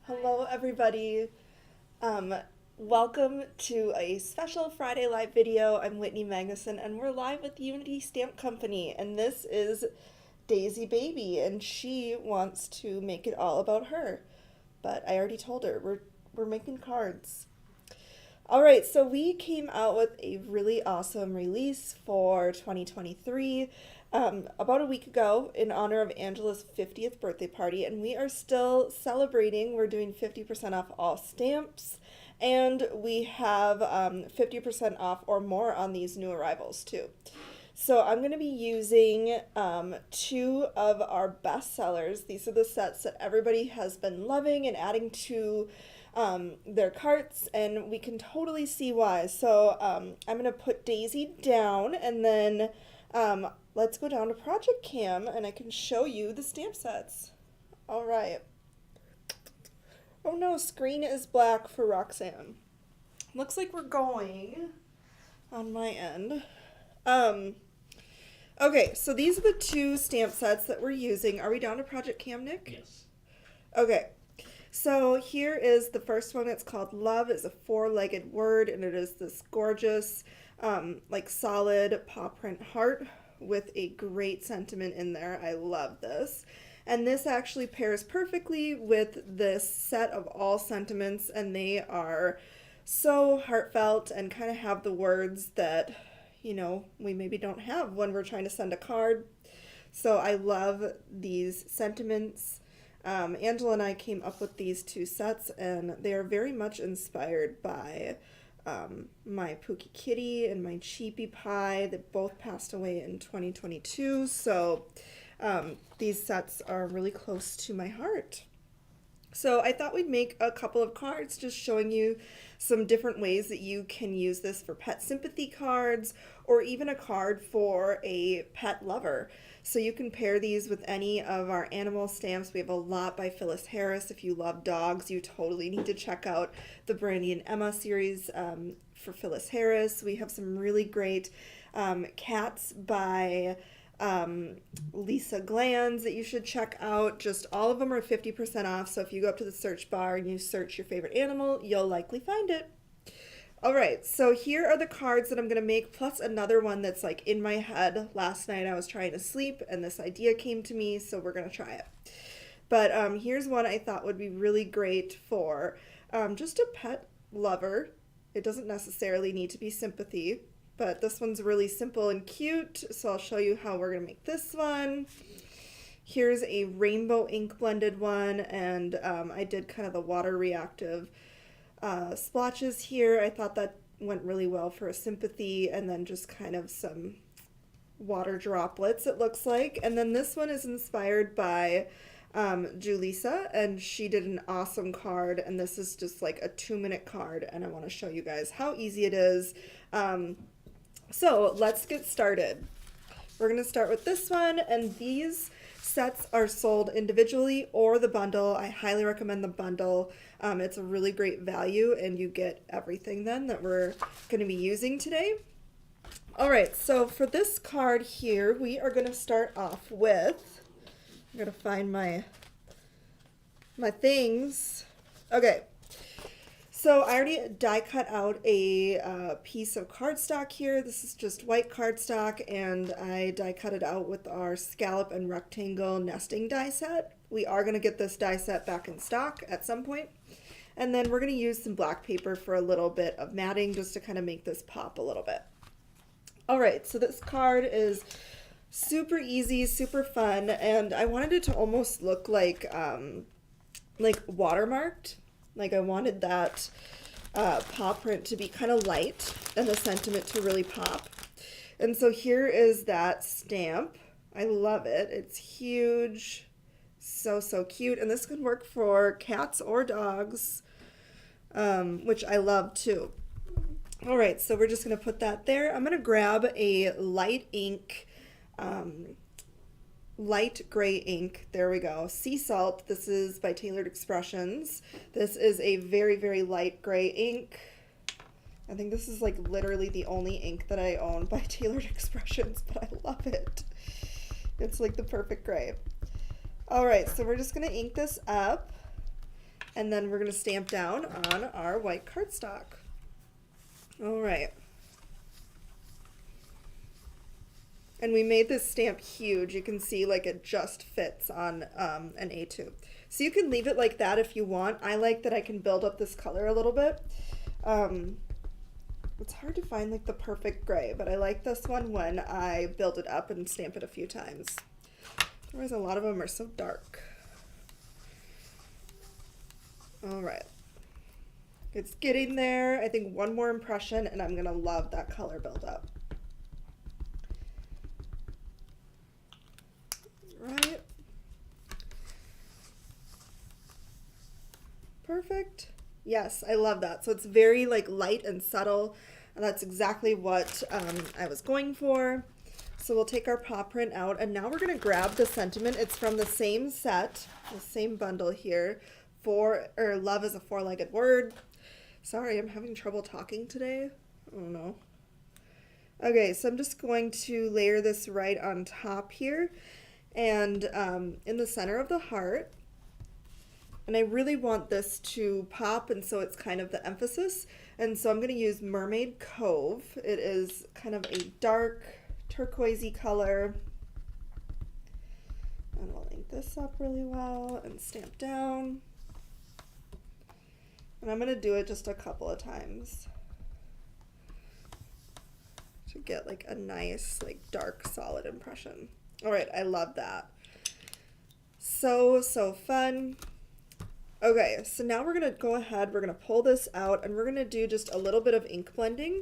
Hello, everybody. Um, Welcome to a special Friday Live video. I'm Whitney Magnuson, and we're live with Unity Stamp Company. And this is Daisy Baby, and she wants to make it all about her. But I already told her we're making cards. All right, so we came out with a really awesome release for 2023 about a week ago in honor of Angela's 50th birthday party, and we are still celebrating. We're doing 50% off all stamps, and we have 50% off or more on these new arrivals too. So I'm going to be using two of our best sellers. These are the sets that everybody has been loving and adding to their carts, and we can totally see why. So I'm going to put Daisy down, and then let's go down to Project Cam, and I can show you the stamp sets. All right. Oh no, screen is black for Roxanne. Looks like we're going on my end. Okay, so these are the two stamp sets that we're using. Are we down to Project Cam, Nick? Yes. Okay. So here is the first one. It's called Love. It's a four-legged word, and it is this gorgeous, like solid paw print heart with a great sentiment in there. I love this. And this actually pairs perfectly with this set of all sentiments, and they are so heartfelt and kind of have the words that, you know, we maybe don't have when we're trying to send a card. So I love these sentiments. Angela and I came up with these two sets, and they are very much inspired by my Pookie Kitty and my Cheapy Pie that both passed away in 2022. So these sets are really close to my heart. So I thought we'd make a couple of cards just showing you some different ways that you can use this for pet sympathy cards or even a card for a pet lover. So you can pair these with any of our animal stamps. We have a lot by Phyllis Harris. If you love dogs, you totally need to check out the Brandy and Emma series for Phyllis Harris. We have some really great cats by Lisa Glanz that you should check out. Just all of them are 50% off, so if you go up to the search bar and you search your favorite animal, you'll likely find it. Alright, so here are the cards that I'm going to make, plus another one that's like in my head. Last night I was trying to sleep and this idea came to me, so we're going to try it. But here's one I thought would be really great for just a pet lover. It doesn't necessarily need to be sympathy, but this one's really simple and cute, so I'll show you how we're going to make this one. Here's a rainbow ink blended one, and I did kind of the water reactive splotches here. I thought that went really well for a sympathy, and then just kind of some water droplets, it looks like. And then this one is inspired by Julissa, and she did an awesome card, and this is just like a 2-minute card, and I want to show you guys how easy it is. So let's get started. We're going to start with this one, and these sets are sold individually or the bundle. I highly recommend the bundle. It's a really great value, and you get everything then that we're going to be using today. All right, so for this card here, we are going to start off with, I'm going to find my things. Okay. So I already die cut out a piece of cardstock here. This is just white cardstock, and I die cut it out with our scallop and rectangle nesting die set. We are going to get this die set back in stock at some point. And then we're going to use some black paper for a little bit of matting just to kind of make this pop a little bit. All right, so this card is super easy, super fun, and I wanted it to almost look like watermarked. Like I wanted that paw print to be kind of light and the sentiment to really pop. And so here is that stamp. I love it. It's huge. So, so cute. And this could work for cats or dogs, which I love too. All right, so we're just going to put that there. I'm going to grab a light ink, light gray ink. There we go. Sea Salt. This is by Tailored Expressions. This is a very, very light gray ink. I think this is like literally the only ink that I own by Tailored Expressions, but I love it. It's like the perfect gray. All right, so we're just going to ink this up. And then we're going to stamp down on our white cardstock. All right. And we made this stamp huge. You can see like it just fits on an A2. So you can leave it like that if you want. I like that I can build up this color a little bit. It's hard to find like the perfect gray, but I like this one when I build it up and stamp it a few times. Otherwise, a lot of them are so dark. All right. It's getting there. I think one more impression and I'm gonna love that color buildup. Right. Perfect. Yes, I love that. So it's very like light and subtle, and that's exactly what I was going for. So we'll take our paw print out, and now we're gonna grab the sentiment. It's from the same set, the same bundle here. Love is a four-legged word. Sorry, I'm having trouble talking today. Oh no. Okay, so I'm just going to layer this right on top here, and in the center of the heart. And I really want this to pop, and so it's kind of the emphasis. And so I'm going to use Mermaid Cove. It is kind of a dark turquoisey color. And I'll ink this up really well and stamp down. And I'm going to do it just a couple of times to get like a nice, like dark, solid impression. All right, I love that. So fun. Okay, so now we're gonna go ahead, we're gonna pull this out and we're gonna do just a little bit of ink blending.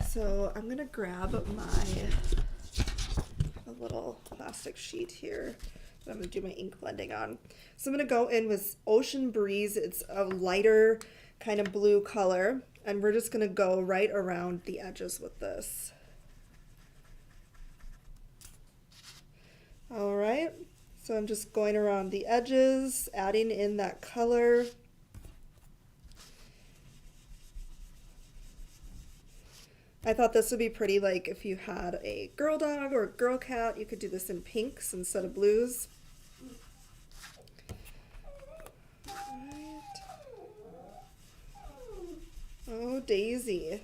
So I'm gonna grab a little plastic sheet here that I'm gonna do my ink blending on. So I'm gonna go in with Ocean Breeze. It's a lighter kind of blue color, and we're just gonna go right around the edges with this. All right. So I'm just going around the edges, adding in that color. I thought this would be pretty, like if you had a girl dog or a girl cat, you could do this in pinks instead of blues. Right. Oh, Daisy.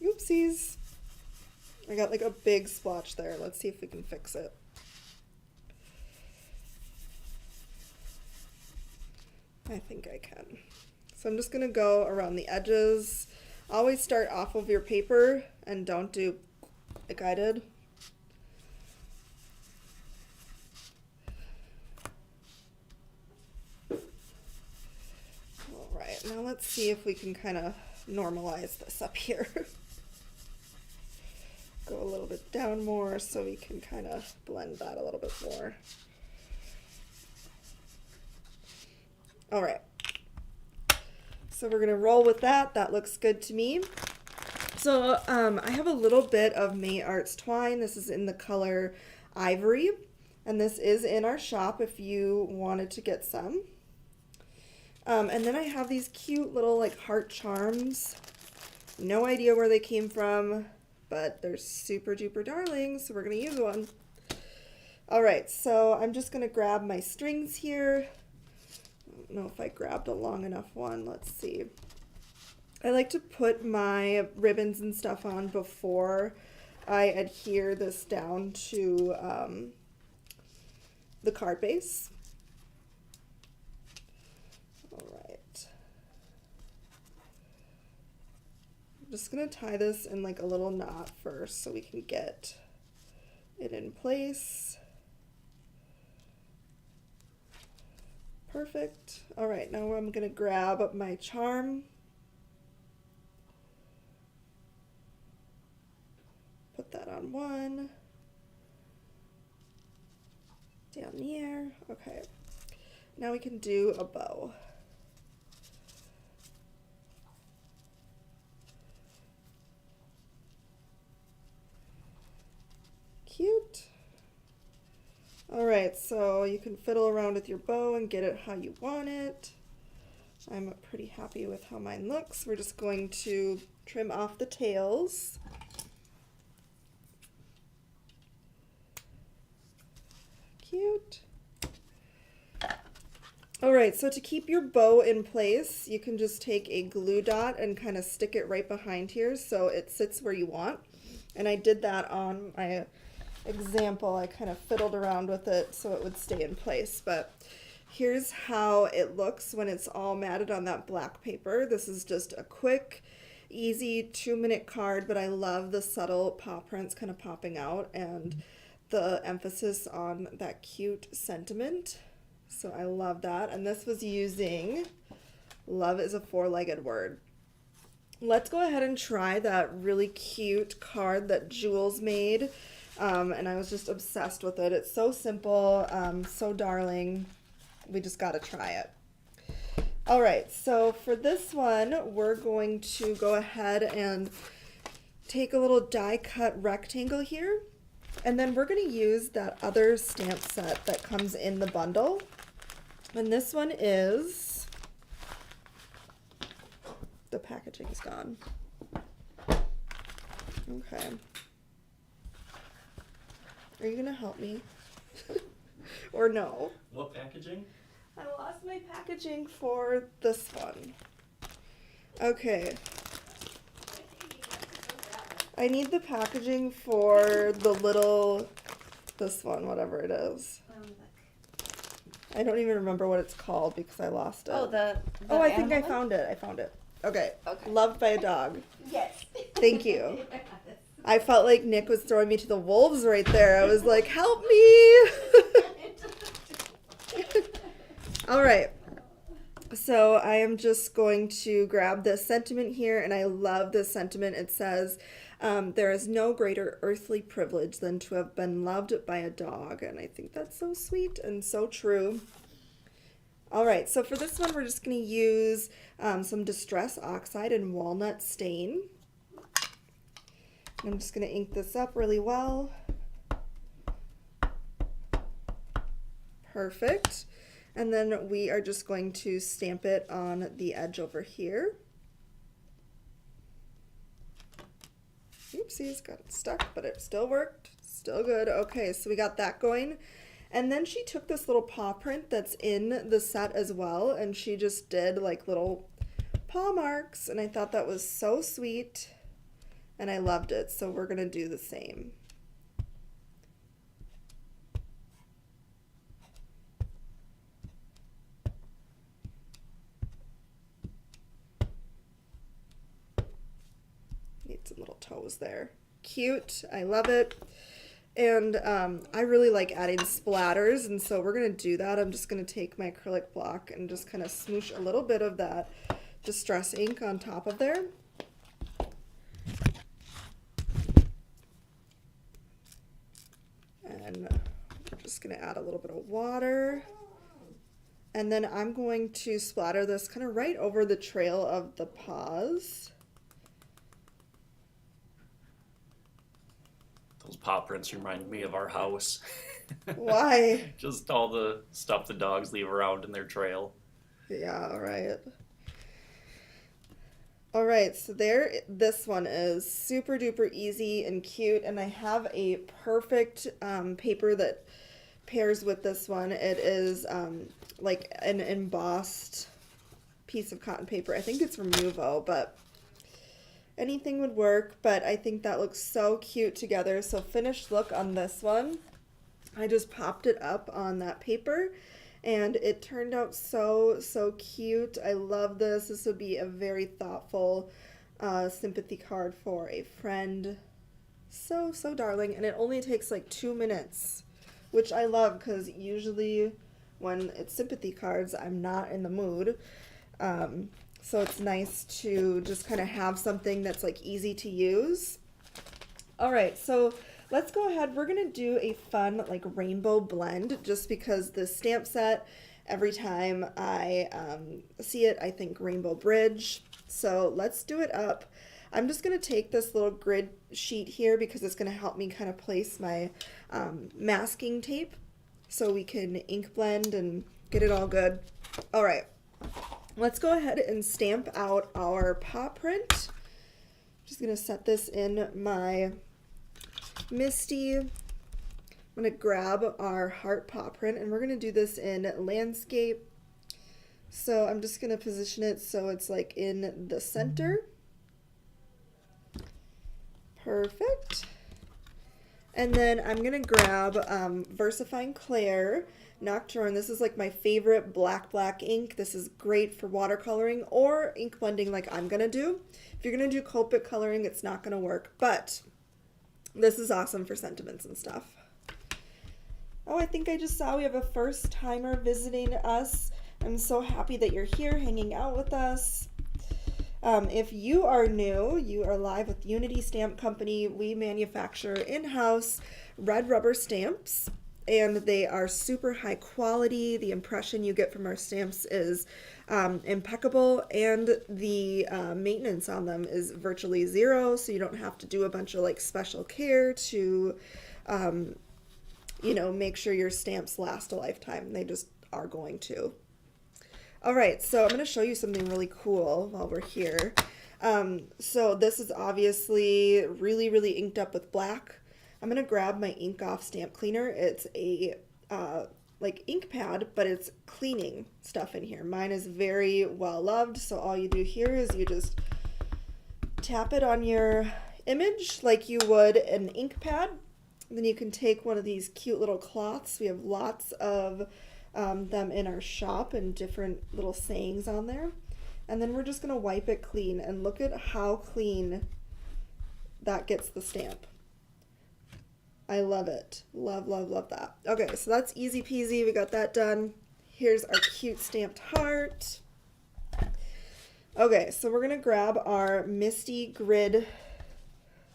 Oopsies. I got like a big splotch there. Let's see if we can fix it. I think I can. So I'm just gonna go around the edges. Always start off of your paper and don't do like I did. All right, now let's see if we can kind of normalize this up here. Go a little bit down more so we can kind of blend that a little bit more. All right. So we're gonna roll with that. That looks good to me. So I have a little bit of May Arts twine. This is in the color Ivory, and this is in our shop if you wanted to get some. And then I have these cute little like heart charms. No idea where they came from, but they're super duper darling, so we're gonna use one. All right, so I'm just gonna grab my strings here. I don't know if I grabbed a long enough one. Let's see. I like to put my ribbons and stuff on before I adhere this down to the card base. All right. I'm just gonna tie this in like a little knot first so we can get it in place. Perfect. All right, now I'm gonna grab my charm. Put that on one. Down there. Okay. Now we can do a bow. Cute. All right, so you can fiddle around with your bow and get it how you want it. I'm pretty happy with how mine looks. We're just going to trim off the tails. Cute. All right, so to keep your bow in place, you can just take a glue dot and kind of stick it right behind here so it sits where you want. And I did that on my example. I kind of fiddled around with it so it would stay in place. But here's how it looks when it's all matted on that black paper. This is just a quick, easy 2-minute card, but I love the subtle paw prints kind of popping out and the emphasis on that cute sentiment. So I love that. And this was using love is a 4-legged word. Let's go ahead and try that really cute card that Jules made. And I was just obsessed with it. It's so simple, so darling. We just got to try it. All right, so for this one, we're going to go ahead and take a little die cut rectangle here. And then we're going to use that other stamp set that comes in the bundle. And this one is, the packaging's gone. Okay. Are you going to help me? Or no? What packaging? I lost my packaging for this one. Okay. I need the packaging for the little, this one, whatever it is. I don't even remember what it's called because I lost it. Oh, the Oh, I think I animal found it. I found it. Okay. Okay. Loved by a dog. Yes. Thank you. I felt like Nick was throwing me to the wolves right there. I was like, help me. All right. So I am just going to grab this sentiment here, and I love this sentiment. It says, there is no greater earthly privilege than to have been loved by a dog. And I think that's so sweet and so true. All right, so for this one, we're just going to use some Distress Oxide and Walnut Stain. I'm just going to ink this up really well. Perfect. And then we are just going to stamp it on the edge over here. Oopsies, got it stuck, but it still worked. Still good. Okay, so we got that going. And then she took this little paw print that's in the set as well, and she just did like little paw marks, and I thought that was so sweet, and I loved it. So we're going to do the same. Need some little toes there. Cute. I love it. And I really like adding splatters, and so we're going to do that. I'm just going to take my acrylic block and just kind of smoosh a little bit of that Distress ink on top of there. And I'm just going to add a little bit of water. And then I'm going to splatter this kind of right over the trail of the paws. Those paw prints remind me of our house. Why? Just all the stuff the dogs leave around in their trail. Yeah, all right. All right, so there, this one is super duper easy and cute, and I have a perfect paper that pairs with this one. It is like an embossed piece of cotton paper. I think it's from Nuvo, but anything would work, but I think that looks so cute together. So finished look on this one. I just popped it up on that paper, and it turned out so, so cute. I love this. This would be a very thoughtful sympathy card for a friend. So, so darling, and it only takes like 2 minutes, which I love because usually when it's sympathy cards, I'm not in the mood. So it's nice to just kind of have something that's like easy to use. All right, so let's go ahead. We're going to do a fun like rainbow blend just because the stamp set, every time I see it, I think Rainbow Bridge. So let's do it up. I'm just going to take this little grid sheet here because it's going to help me kind of place my masking tape so we can ink blend and get it all good. All right. Let's go ahead and stamp out our paw print. Just gonna set this in my Misty. I'm gonna grab our heart paw print, and we're gonna do this in landscape. So I'm just going to position it so it's like in the center. Perfect. And then I'm going to grab VersaFine Clair Nocturne. This is like my favorite black ink. This is great for watercoloring or ink blending like I'm going to do. If you're going to do Copic coloring, it's not going to work, but this is awesome for sentiments and stuff. Oh, I think I just saw we have a first timer visiting us. I'm so happy that you're here hanging out with us. If you are new, you are live with Unity Stamp Company. We manufacture in-house red rubber stamps, and they are super high quality. The impression you get from our stamps is impeccable, and the maintenance on them is virtually zero, so you don't have to do a bunch of like special care to make sure your stamps last a lifetime. They just are going to. All right, so I'm going to show you something really cool while we're here. So this is obviously really inked up with black. I'm going to grab my ink off stamp cleaner. It's a like ink pad, but it's cleaning stuff in here. Mine is very well loved, so all you do here is you just tap it on your image like you would an ink pad. And then you can take one of these cute little cloths. We have lots of them in our shop and different little sayings on there. And then we're just going to wipe it clean, and look at how clean that gets the stamp. I love it. Love that. Okay, so that's easy peasy. We got that done. Here's our cute stamped heart. Okay, so we're going to grab our Misty Grid.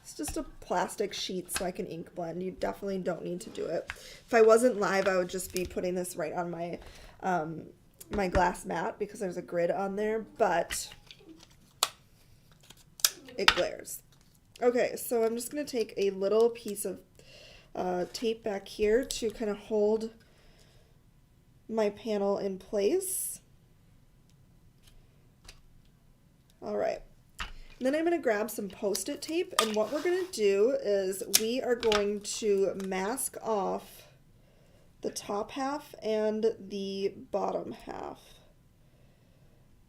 It's just a plastic sheet so I can ink blend. You definitely don't need to do it. If I wasn't live, I would just be putting this right on my my glass mat because there's a grid on there, but it glares. Okay, so I'm just going to take a little piece of tape back here to kind of hold my panel in place. All right. Then I'm going to grab some Post-it tape, and what we're going to do is we are going to mask off the top half and the bottom half.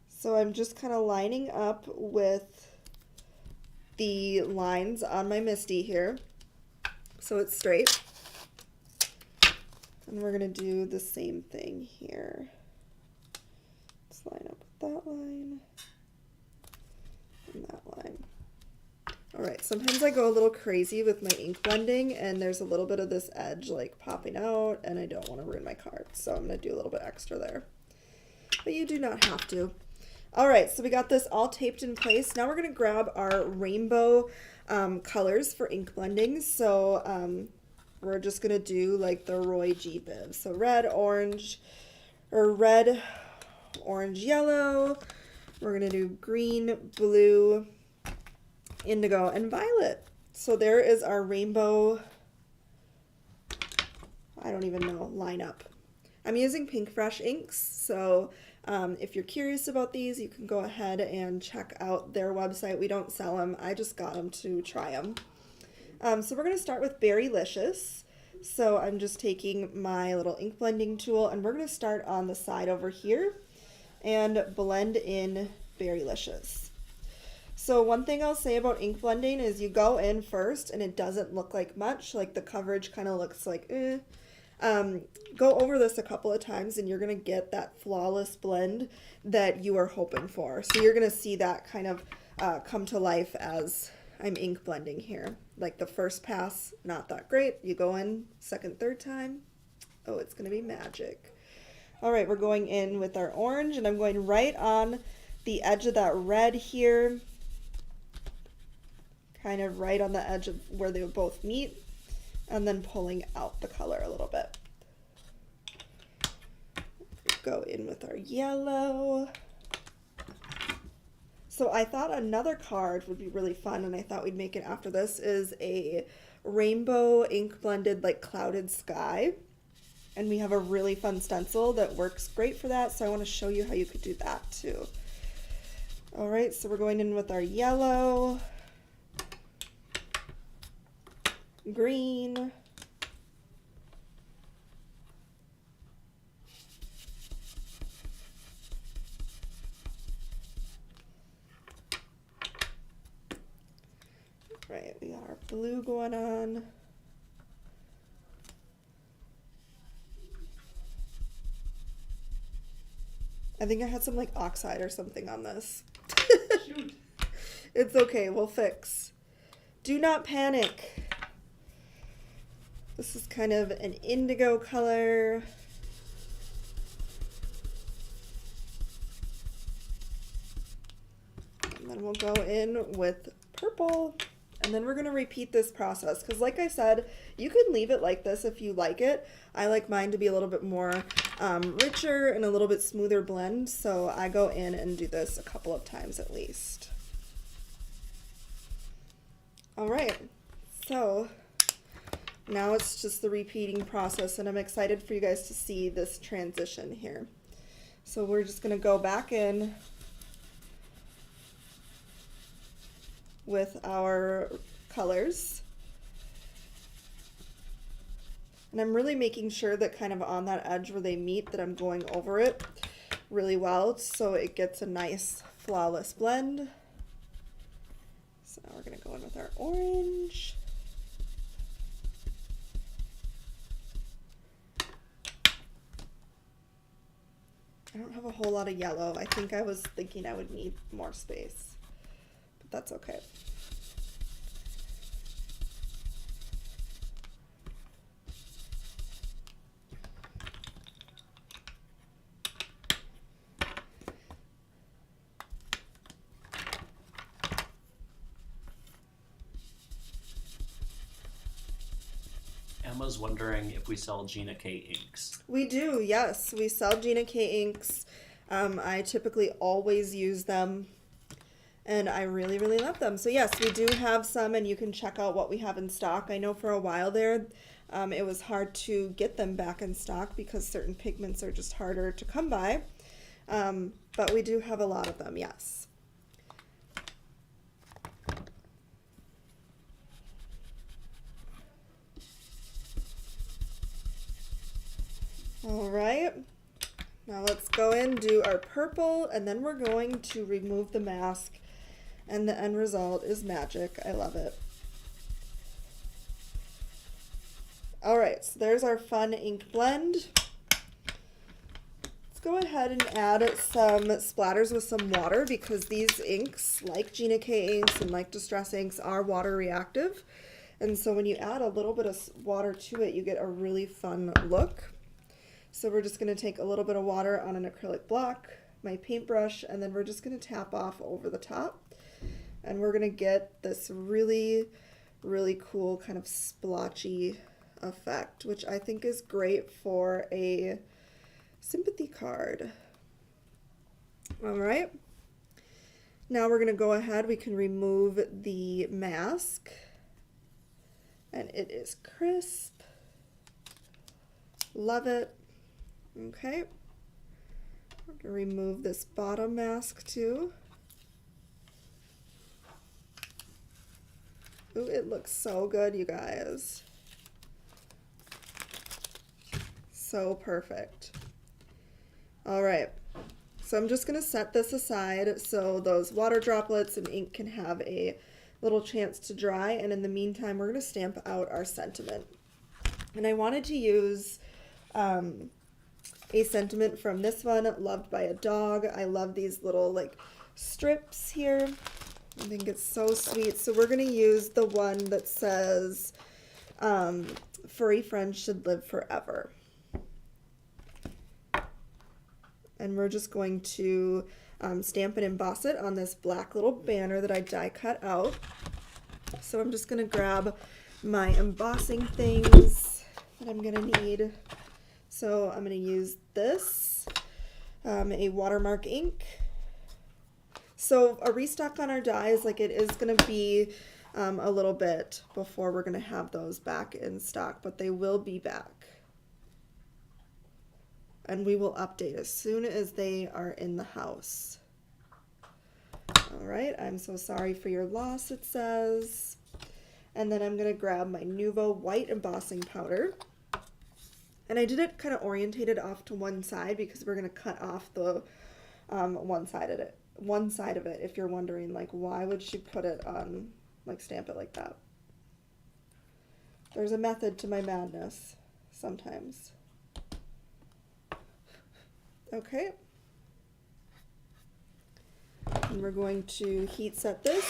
So I'm just kind of lining up with the lines on my Misty here so it's straight. And we're going to do the same thing here. Let's line up with that line. That line. Alright, sometimes I go a little crazy with my ink blending and there's a little bit of this edge like popping out and I don't want to ruin my card, so I'm going to do a little bit extra there. But you do not have to. Alright, so we got this all taped in place. Now we're going to grab our rainbow colors for ink blending. So we're just going to do like the Roy G. Biv. So red, orange, yellow. We're going to do green, blue, indigo, and violet. So there is our rainbow, I don't even know, lineup. I'm using Pink Fresh inks, so if you're curious about these, you can go ahead and check out their website. We don't sell them. I just got them to try them. So we're going to start with Berrylicious. So I'm just taking my little ink blending tool, and we're going to start on the side over here and blend in Berrylicious. So one thing I'll say about ink blending is you go in first and it doesn't look like much, like the coverage kind of looks like go over this a couple of times and you're going to get that flawless blend that you are hoping for. So you're going to see that kind of come to life as I'm ink blending here. Like the first pass, not that great. You go in second, third time, oh, it's going to be magic. All right, we're going in with our orange, and I'm going right on the edge of that red here, kind of right on the edge of where they would both meet, and then pulling out the color a little bit. Go in with our yellow. So I thought another card would be really fun, and I thought we'd make it after this, is a rainbow ink blended like clouded sky. And we have a really fun stencil that works great for that, so I want to show you how you could do that too. All right, so we're going in with our yellow, green, Right, we got our blue going on. I think I had some like oxide or something on this. Shoot. It's okay, we'll fix. Do not panic. This is kind of an indigo color. And then we'll go in with purple. And then we're going to repeat this process because like I said, you can leave it like this if you like it. I like mine to be a little bit more richer and a little bit smoother blend. So I go in and do this a couple of times at least. All right, so now it's just the repeating process and I'm excited for you guys to see this transition here. So we're just going to go back in with our colors. And I'm really making sure that kind of on that edge where they meet that I'm going over it really well so it gets a nice flawless blend. So now we're going to go in with our orange. I don't have a whole lot of yellow. I think I was thinking I would need more space, but that's okay. Emma's wondering if we sell Gina K inks. We do, yes. We sell Gina K inks. I typically always use them, and I really, really love them. So yes, we do have some, and you can check out what we have in stock. I know for a while there, it was hard to get them back in stock because certain pigments are just harder to come by, but we do have a lot of them, yes. All right, now let's go in, do our purple, and then we're going to remove the mask, and the end result is magic. I love it. All right, so there's our fun ink blend. Let's go ahead and add some splatters with some water because these inks, like Gina K inks and like Distress inks, are water reactive. And so when you add a little bit of water to it, you get a really fun look. So we're just going to take a little bit of water on an acrylic block, my paintbrush, and then we're just going to tap off over the top. And we're going to get this really, really cool kind of splotchy effect, which I think is great for a sympathy card. All right. Now we're going to go ahead, we can remove the mask. And it is crisp. Love it. Okay, we're going to remove this bottom mask too. Ooh, it looks so good, you guys. So perfect. All right, so I'm just going to set this aside so those water droplets and ink can have a little chance to dry, and in the meantime, we're going to stamp out our sentiment. And I wanted to use a sentiment from this one, Loved by a Dog. I love these little like strips here. I think it's so sweet. So we're going to use the one that says furry friends should live forever. And we're just going to stamp and emboss it on this black little banner that I die cut out. So I'm just going to grab my embossing things that I'm going to need. So I'm going to use this, a watermark ink. So a restock on our dies, like it is going to be a little bit before we're going to have those back in stock, but they will be back. And we will update as soon as they are in the house. All right, I'm so sorry for your loss, it says. And then I'm going to grab my Nuvo white embossing powder. And I did it kind of orientated off to one side because we're going to cut off the one side of it. If you're wondering, like, why would she put it on like stamp it like that. There's a method to my madness sometimes. Okay. And we're going to heat set this.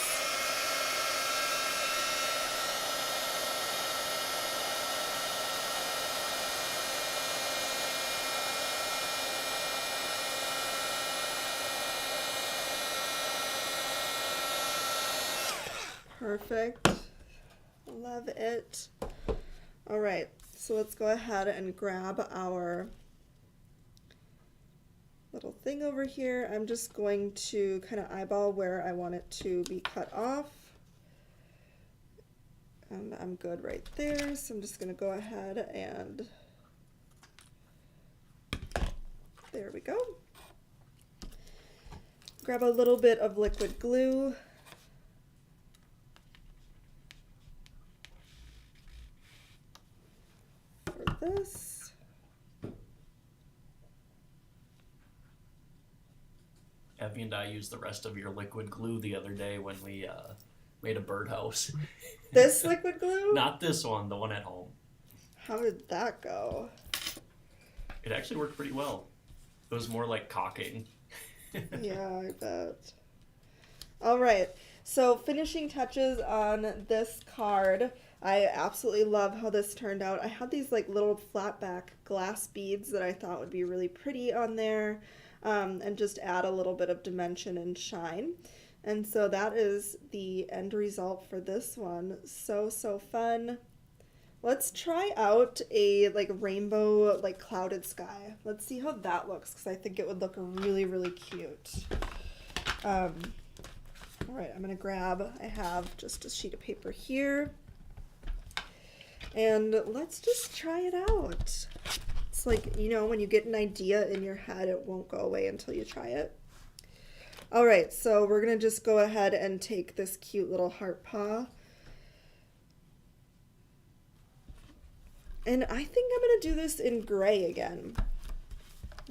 Perfect. Love it. All right, so let's go ahead and grab our little thing over here. I'm just going to kind of eyeball where I want it to be cut off. And I'm good right there, so I'm just going to go ahead and there we go. Grab a little bit of liquid glue. For this. Evie and I used the rest of your liquid glue the other day when we made a birdhouse. This liquid glue? Not this one, the one at home. How did that go? It actually worked pretty well. It was more like caulking. Yeah, I bet. All right, so finishing touches on this card. I absolutely love how this turned out. I had these like little flat back glass beads that I thought would be really pretty on there, and just add a little bit of dimension and shine. And so that is the end result for this one. So fun. Let's try out a like rainbow, like clouded sky. Let's see how that looks, because I think it would look really, really cute. All right, I'm gonna grab, I have just a sheet of paper here. And let's just try it out. It's like, you know, when you get an idea in your head, it won't go away until you try it. All right, so we're gonna just go ahead and take this cute little heart paw. And I think I'm gonna do this in gray again.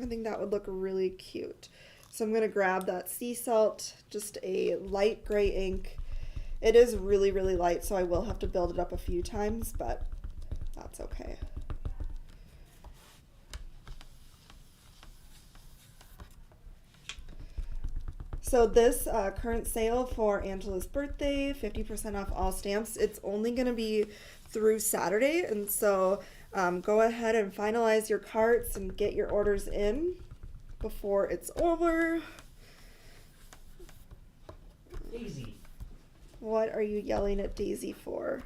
I think that would look really cute. So I'm gonna grab that sea salt, just a light gray ink. It is really, really light, so I will have to build it up a few times, but that's okay. So this current sale for Angela's birthday, 50% off all stamps, it's only going to be through Saturday. And so go ahead and finalize your carts and get your orders in before it's over. Daisy. What are you yelling at Daisy for?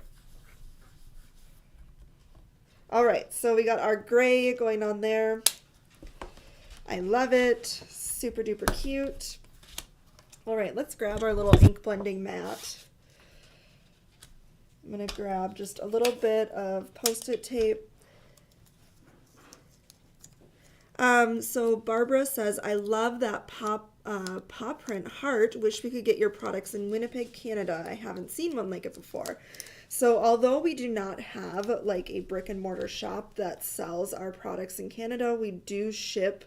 All right, so we got our gray going on there. I love it. Super duper cute. All right, let's grab our little ink blending mat. I'm gonna grab just a little bit of Post-it tape. So Barbara says, I love that paw print heart. Wish we could get your products in Winnipeg, Canada. I haven't seen one like it before. So although we do not have like a brick and mortar shop that sells our products in Canada, we do ship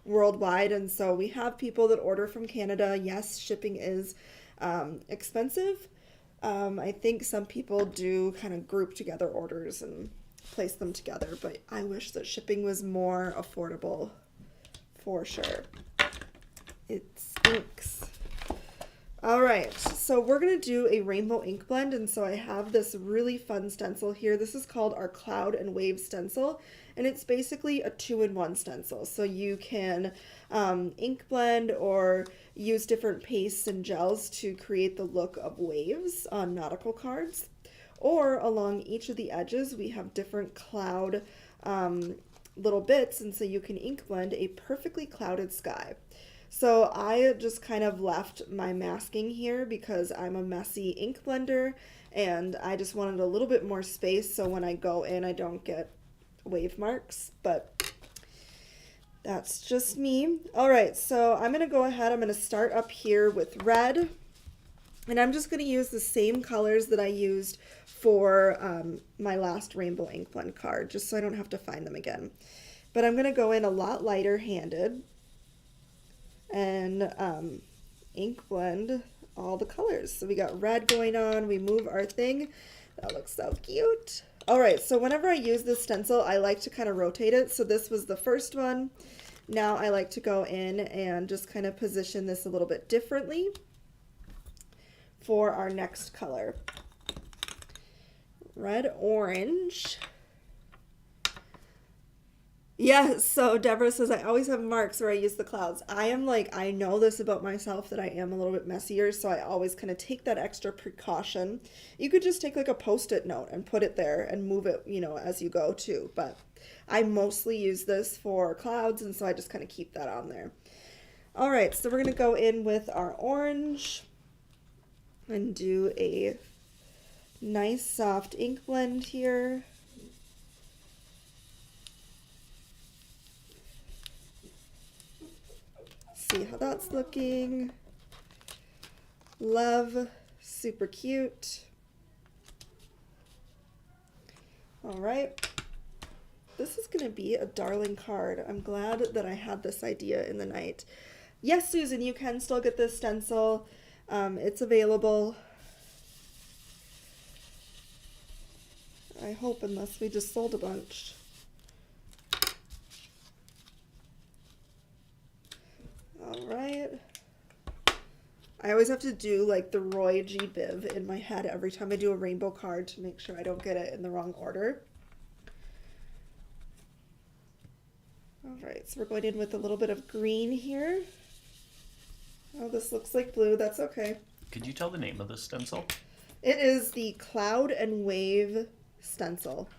worldwide. And so we have people that order from Canada. Yes, shipping is expensive. I think some people do kind of group together orders and place them together, but I wish that shipping was more affordable for sure. It stinks. All right, so we're gonna do a rainbow ink blend, and so I have this really fun stencil here. This is called our Cloud and Wave stencil, and it's basically a 2-in-1 stencil. So you can ink blend or use different pastes and gels to create the look of waves on nautical cards. Or along each of the edges, we have different cloud little bits, and so you can ink blend a perfectly clouded sky. So I just kind of left my masking here because I'm a messy ink blender, and I just wanted a little bit more space so when I go in I don't get wave marks, but that's just me. All right, so I'm gonna go ahead, I'm gonna start up here with red, and I'm just gonna use the same colors that I used for my last rainbow ink blend card, just so I don't have to find them again. But I'm gonna go in a lot lighter handed and ink blend all the colors. So we got red going on. We move our thing. That looks so cute. All right, so whenever I use this stencil, I like to kind of rotate it. So this was the first one. Now I like to go in and just kind of position this a little bit differently for our next color. Red, orange. Yeah, so Deborah says, I always have marks where I use the clouds. I am like, I know this about myself that I am a little bit messier, so I always kind of take that extra precaution. You could just take like a Post-it note and put it there and move it, you know, as you go too. But I mostly use this for clouds, and so I just kind of keep that on there. All right, so we're going to go in with our orange and do a nice soft ink blend here. See how that's looking. Love, super cute. All right, this is gonna be a darling card. I'm glad that I had this idea in the night. Yes, Susan, you can still get this stencil. It's available. I hope, unless we just sold a bunch. All right. I always have to do like the Roy G. Biv in my head every time I do a rainbow card to make sure I don't get it in the wrong order. All right, so we're going in with a little bit of green here. Oh, this looks like blue. That's okay. Could you tell the name of this stencil? It is the Cloud and Wave stencil.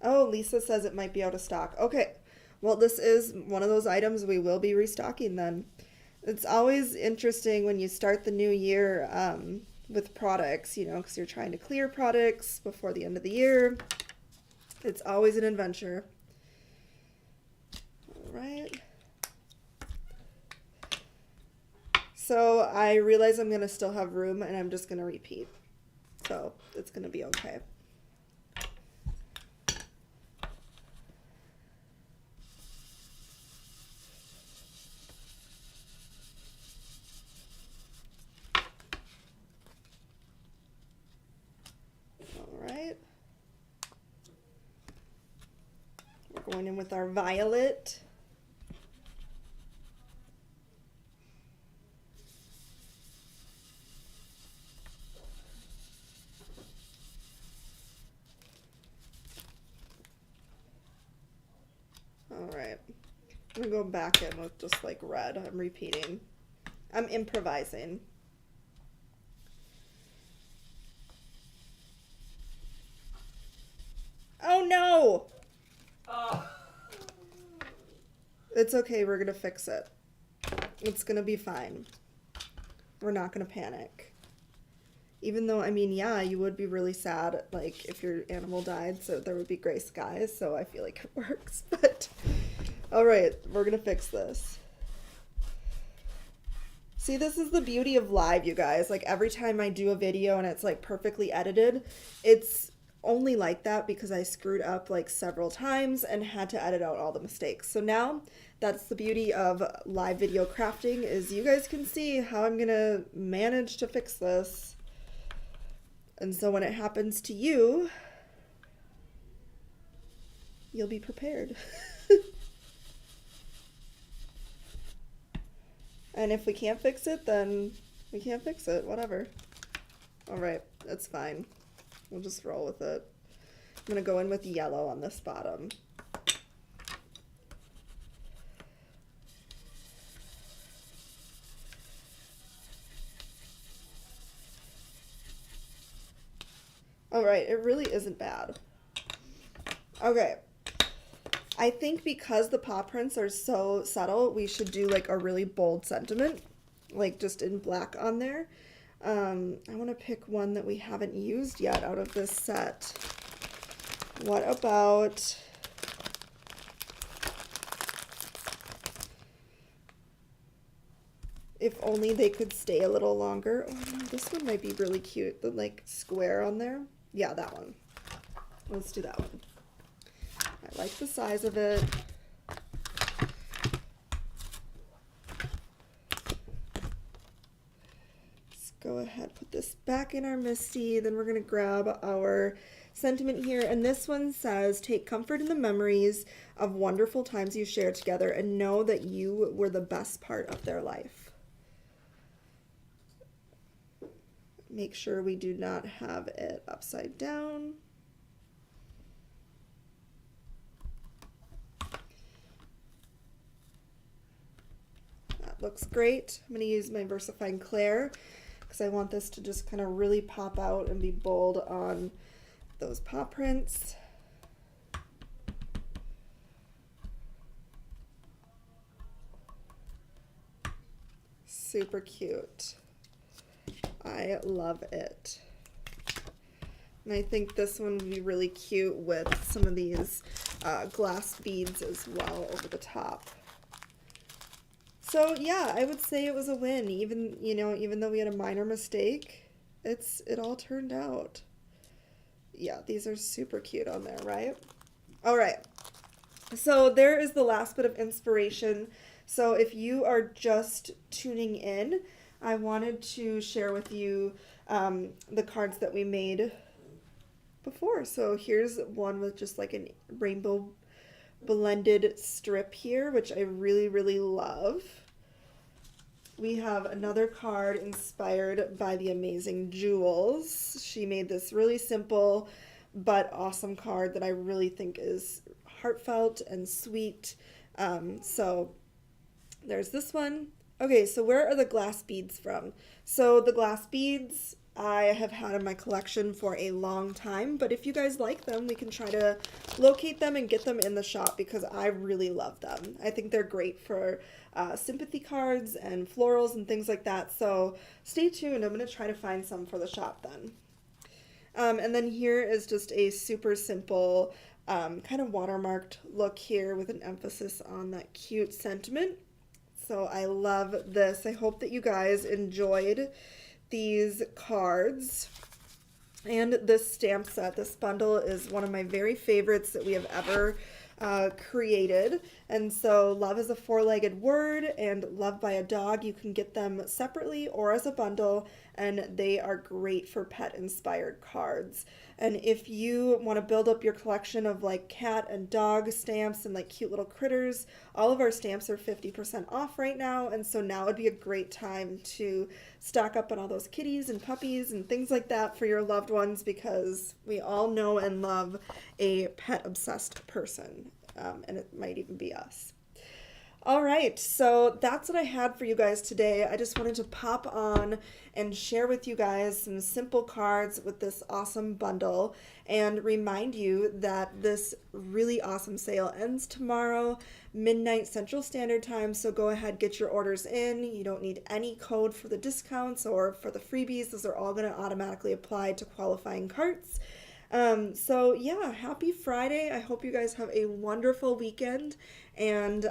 Oh, Lisa says it might be out of stock. Okay, well, this is one of those items we will be restocking then. It's always interesting when you start the new year with products, you know, because you're trying to clear products before the end of the year. It's always an adventure. All right. So I realize I'm going to still have room, and I'm just going to repeat. So it's going to be okay. Going in with our violet. All right, I'm gonna go back in with just like red. I'm repeating. I'm improvising. Oh no! It's okay, we're gonna fix it. It's gonna be fine. We're not gonna panic. Even though, I mean, yeah, you would be really sad, like, if your animal died, so there would be gray skies, so I feel like it works, but... Alright, we're gonna fix this. See, this is the beauty of live, you guys. Like, every time I do a video and it's, like, perfectly edited, it's only like that because I screwed up like several times and had to edit out all the mistakes. So now that's the beauty of live video crafting, is you guys can see how I'm gonna manage to fix this. And so when it happens to you, you'll be prepared. And if we can't fix it, then we can't fix it, whatever. All right, that's fine. We'll just roll with it. I'm gonna go in with yellow on this bottom. All right, it really isn't bad. Okay. I think because the paw prints are so subtle, we should do like a really bold sentiment, like just in black on there. I want to pick one that we haven't used yet out of this set. What about... If only they could stay a little longer. Oh no, this one might be really cute. The like square on there. Yeah, that one. Let's do that one. I like the size of it. back in our Misty. Then we're going to grab our sentiment here. And this one says, take comfort in the memories of wonderful times you shared together and know that you were the best part of their life. Make sure we do not have it upside down. That looks great. I'm going to use my VersaFine Clair because I want this to just kind of really pop out and be bold on those paw prints. Super cute. I love it. And I think this one would be really cute with some of these glass beads as well over the top. So yeah, I would say it was a win. Even though we had a minor mistake, it all turned out. Yeah, these are super cute on there, right? All right. So there is the last bit of inspiration. So if you are just tuning in, I wanted to share with you the cards that we made before. So here's one with just like a rainbow blended strip here, which I really, really love. We have another card inspired by the amazing Jules. She made this really simple but awesome card that I really think is heartfelt and sweet. So there's this one. Okay, so where are the glass beads from? So the glass beads I have had in my collection for a long time, but if you guys like them, we can try to locate them and get them in the shop because I really love them. I think they're great for sympathy cards and florals and things like that, so stay tuned. I'm going to try to find some for the shop then. And then here is just a super simple kind of watermarked look here with an emphasis on that cute sentiment. So I love this. I hope that you guys enjoyed these cards and this stamp set. This bundle is one of my very favorites that we have ever created. And so love is a four-legged word and love by a dog. You can get them separately or as a bundle, and they are great for pet inspired cards. And if you want to build up your collection of like cat and dog stamps and like cute little critters, all of our stamps are 50% off right now. And so now would be a great time to stock up on all those kitties and puppies and things like that for your loved ones, because we all know and love a pet obsessed person. And it might even be us. All right, so that's what I had for you guys today. I just wanted to pop on and share with you guys some simple cards with this awesome bundle and remind you that this really awesome sale ends tomorrow, midnight Central Standard Time, so go ahead, get your orders in. You don't need any code for the discounts or for the freebies. Those are all going to automatically apply to qualifying carts. So yeah, happy Friday. I hope you guys have a wonderful weekend, and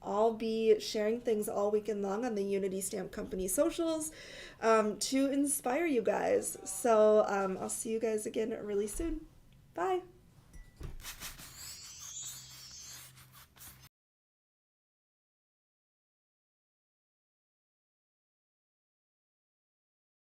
I'll be sharing things all weekend long on the Unity Stamp Company socials to inspire you guys. So I'll see you guys again really soon. Bye.